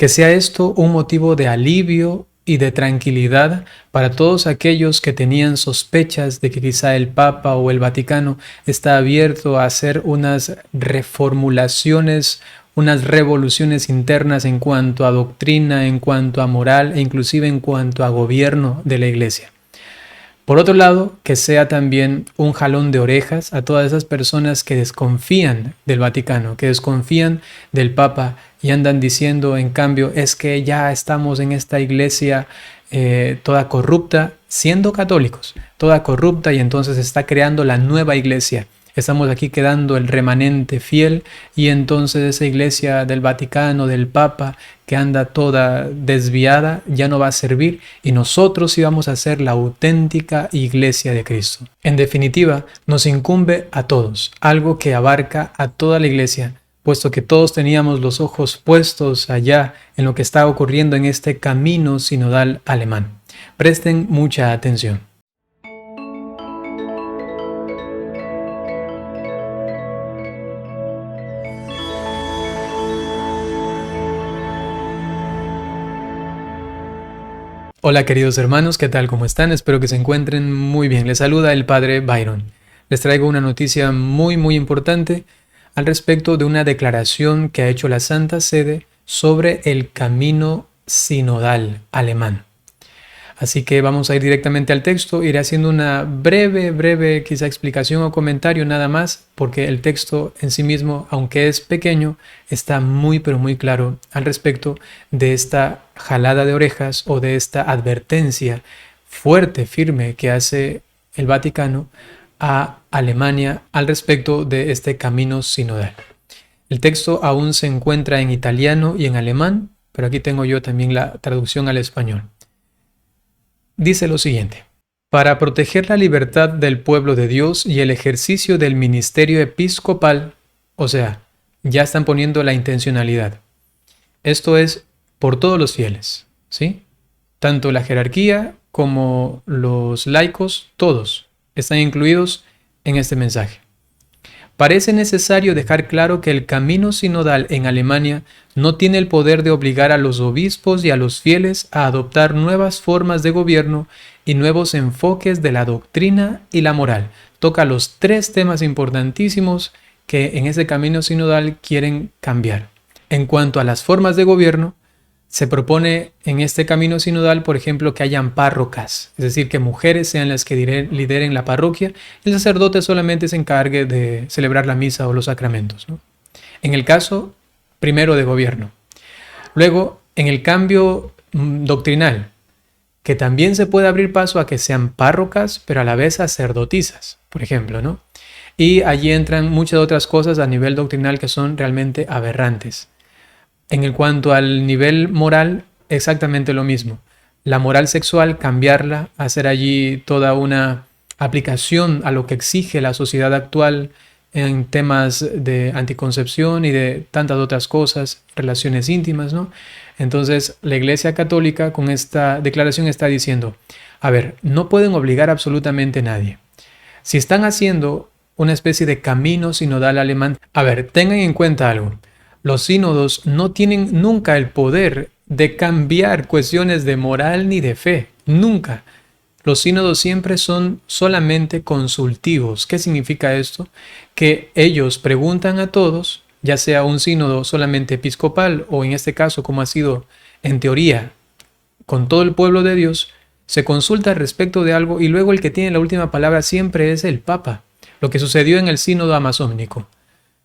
Que sea esto un motivo de alivio y de tranquilidad para todos aquellos que tenían sospechas de que quizá el Papa o el Vaticano está abierto a hacer unas reformulaciones, unas revoluciones internas en cuanto a doctrina, en cuanto a moral e inclusive en cuanto a gobierno de la Iglesia. Por otro lado, que sea también un jalón de orejas a todas esas personas que desconfían del Vaticano, que desconfían del Papa y andan diciendo, en cambio, es que ya estamos en esta iglesia toda corrupta, siendo católicos, toda corrupta, y entonces está creando la nueva iglesia. Estamos aquí quedando el remanente fiel y entonces esa iglesia del Vaticano, del Papa, que anda toda desviada, ya no va a servir y nosotros sí vamos a ser la auténtica iglesia de Cristo. En definitiva, nos incumbe a todos, algo que abarca a toda la iglesia, puesto que todos teníamos los ojos puestos allá en lo que está ocurriendo en este camino sinodal alemán. Presten mucha atención. Hola queridos hermanos, ¿qué tal? ¿Cómo están? Espero que se encuentren muy bien. Les saluda el Padre Byron. Les traigo una noticia muy importante al respecto de una declaración que ha hecho la Santa Sede sobre el camino sinodal alemán. Así que vamos a ir directamente al texto, iré haciendo una breve quizá explicación o comentario nada más, porque el texto en sí mismo, aunque es pequeño, está muy claro al respecto de esta jalada de orejas o de esta advertencia fuerte, firme que hace el Vaticano a Alemania al respecto de este camino sinodal. El texto aún se encuentra en italiano y en alemán, pero aquí tengo yo también la traducción al español. Dice lo siguiente: para proteger la libertad del pueblo de Dios y el ejercicio del ministerio episcopal, o sea, ya están poniendo la intencionalidad. Esto es por todos los fieles, ¿sí? Tanto la jerarquía como los laicos, todos están incluidos en este mensaje. Parece necesario dejar claro que el camino sinodal en Alemania no tiene el poder de obligar a los obispos y a los fieles a adoptar nuevas formas de gobierno y nuevos enfoques de la doctrina y la moral. Toca los tres temas importantísimos que en ese camino sinodal quieren cambiar. En cuanto a las formas de gobierno, se propone en este camino sinodal, por ejemplo, que hayan párrocas, es decir, que mujeres sean las que lideren la parroquia y el sacerdote solamente se encargue de celebrar la misa o los sacramentos, ¿no? En el caso, primero, de gobierno. Luego, en el cambio doctrinal, que también se puede abrir paso a que sean párrocas, pero a la vez sacerdotisas, por ejemplo, ¿no? Y allí entran muchas otras cosas a nivel doctrinal que son realmente aberrantes. En el cuanto al nivel moral, exactamente lo mismo. La moral sexual, cambiarla, hacer allí toda una aplicación a lo que exige la sociedad actual en temas de anticoncepción y de tantas otras cosas, relaciones íntimas, ¿no? Entonces, la Iglesia Católica con esta declaración está diciendo, a ver, no pueden obligar absolutamente a nadie. Si están haciendo una especie de camino sinodal alemán, a ver, tengan en cuenta algo. Los sínodos no tienen nunca el poder de cambiar cuestiones de moral ni de fe. Nunca. Los sínodos siempre son solamente consultivos. ¿Qué significa esto? Que ellos preguntan a todos, ya sea un sínodo solamente episcopal o en este caso, como ha sido en teoría, con todo el pueblo de Dios, se consulta respecto de algo y luego el que tiene la última palabra siempre es el Papa. Lo que sucedió en el sínodo amazónico.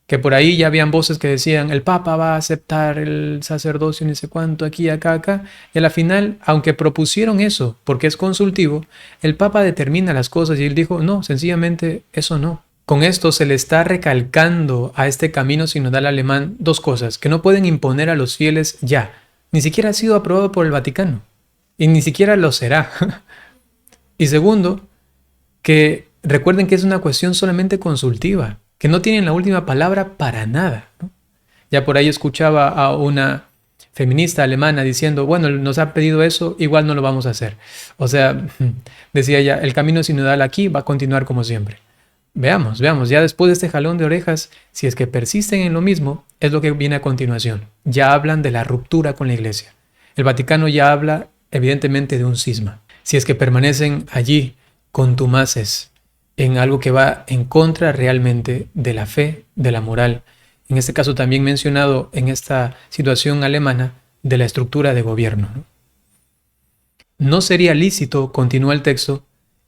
Que por ahí ya habían voces que decían el Papa va a aceptar el sacerdocio ni sé cuánto, aquí, acá, y a la final, aunque propusieron eso, porque es consultivo, el Papa determina las cosas y él dijo, no, sencillamente eso no. Con esto se le está recalcando a este camino sinodal alemán dos cosas, que no pueden imponer a los fieles ya, ni siquiera ha sido aprobado por el Vaticano, y ni siquiera lo será. Y segundo, que recuerden que es una cuestión solamente consultiva, que no tienen la última palabra para nada, ¿no? Ya por ahí escuchaba a una feminista alemana diciendo, bueno, nos ha pedido eso, igual no lo vamos a hacer. O sea, decía ella, el camino sinodal aquí va a continuar como siempre. Veamos, ya después de este jalón de orejas, si es que persisten en lo mismo, es lo que viene a continuación. Ya hablan de la ruptura con la iglesia. El Vaticano ya habla evidentemente de un cisma. Si es que permanecen allí contumaces en algo que va en contra realmente de la fe, de la moral, en este caso también mencionado en esta situación alemana, de la estructura de gobierno. No sería lícito, continúa el texto,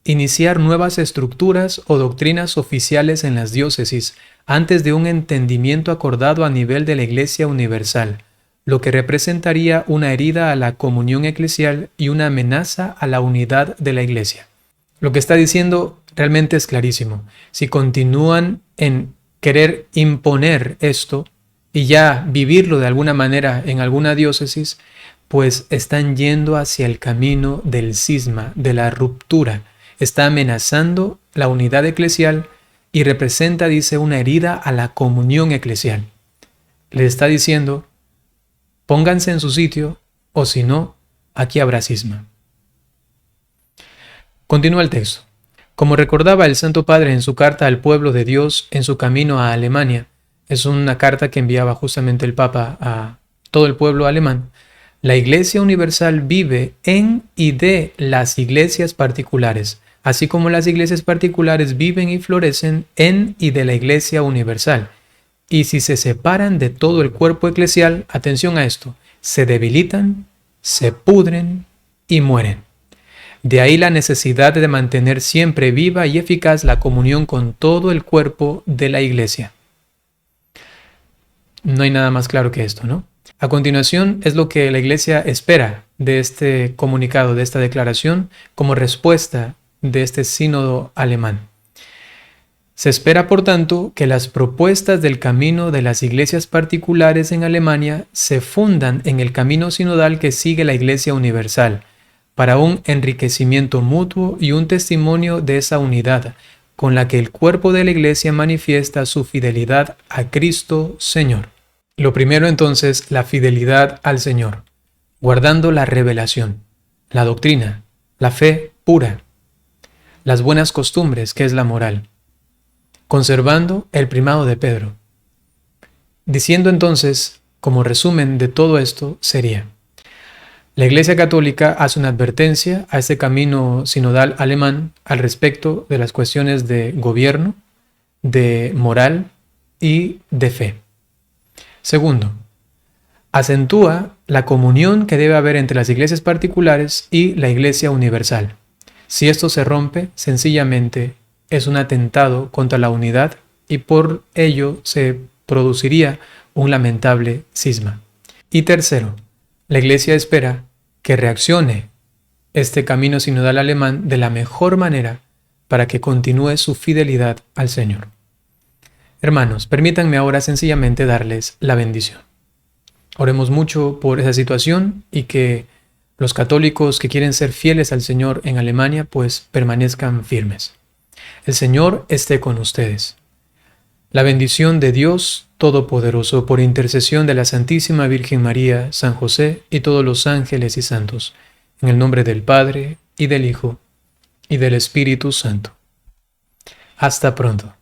iniciar nuevas estructuras o doctrinas oficiales en las diócesis antes de un entendimiento acordado a nivel de la Iglesia Universal, lo que representaría una herida a la comunión eclesial y una amenaza a la unidad de la Iglesia. Lo que está diciendo realmente es clarísimo. Si continúan en querer imponer esto y ya vivirlo de alguna manera en alguna diócesis, pues están yendo hacia el camino del cisma, de la ruptura. Está amenazando la unidad eclesial y representa, dice, una herida a la comunión eclesial. Le está diciendo, pónganse en su sitio, o si no, aquí habrá cisma. Continúa el texto. Como recordaba el Santo Padre en su carta al pueblo de Dios en su camino a Alemania, es una carta que enviaba justamente el Papa a todo el pueblo alemán, la Iglesia Universal vive en y de las iglesias particulares, así como las iglesias particulares viven y florecen en y de la Iglesia Universal. Y si se separan de todo el cuerpo eclesial, atención a esto, se debilitan, se pudren y mueren. De ahí la necesidad de mantener siempre viva y eficaz la comunión con todo el cuerpo de la Iglesia. No hay nada más claro que esto, ¿no? A continuación es lo que la Iglesia espera de este comunicado, de esta declaración, como respuesta de este sínodo alemán. Se espera, por tanto, que las propuestas del camino de las iglesias particulares en Alemania se fundan en el camino sinodal que sigue la Iglesia Universal, para un enriquecimiento mutuo y un testimonio de esa unidad, con la que el cuerpo de la Iglesia manifiesta su fidelidad a Cristo Señor. Lo primero entonces, la fidelidad al Señor, guardando la revelación, la doctrina, la fe pura, las buenas costumbres, que es la moral, conservando el primado de Pedro. Diciendo entonces, como resumen de todo esto, sería: la Iglesia Católica hace una advertencia a este camino sinodal alemán al respecto de las cuestiones de gobierno, de moral y de fe. Segundo, acentúa la comunión que debe haber entre las iglesias particulares y la Iglesia Universal. Si esto se rompe, sencillamente es un atentado contra la unidad y por ello se produciría un lamentable cisma. Y tercero, la Iglesia espera que reaccione este camino sinodal alemán de la mejor manera para que continúe su fidelidad al Señor. Hermanos, permítanme ahora sencillamente darles la bendición. Oremos mucho por esa situación y que los católicos que quieren ser fieles al Señor en Alemania pues permanezcan firmes. El Señor esté con ustedes. La bendición de Dios Todopoderoso, por intercesión de la Santísima Virgen María, San José y todos los ángeles y santos, en el nombre del Padre, y del Hijo, y del Espíritu Santo. Hasta pronto.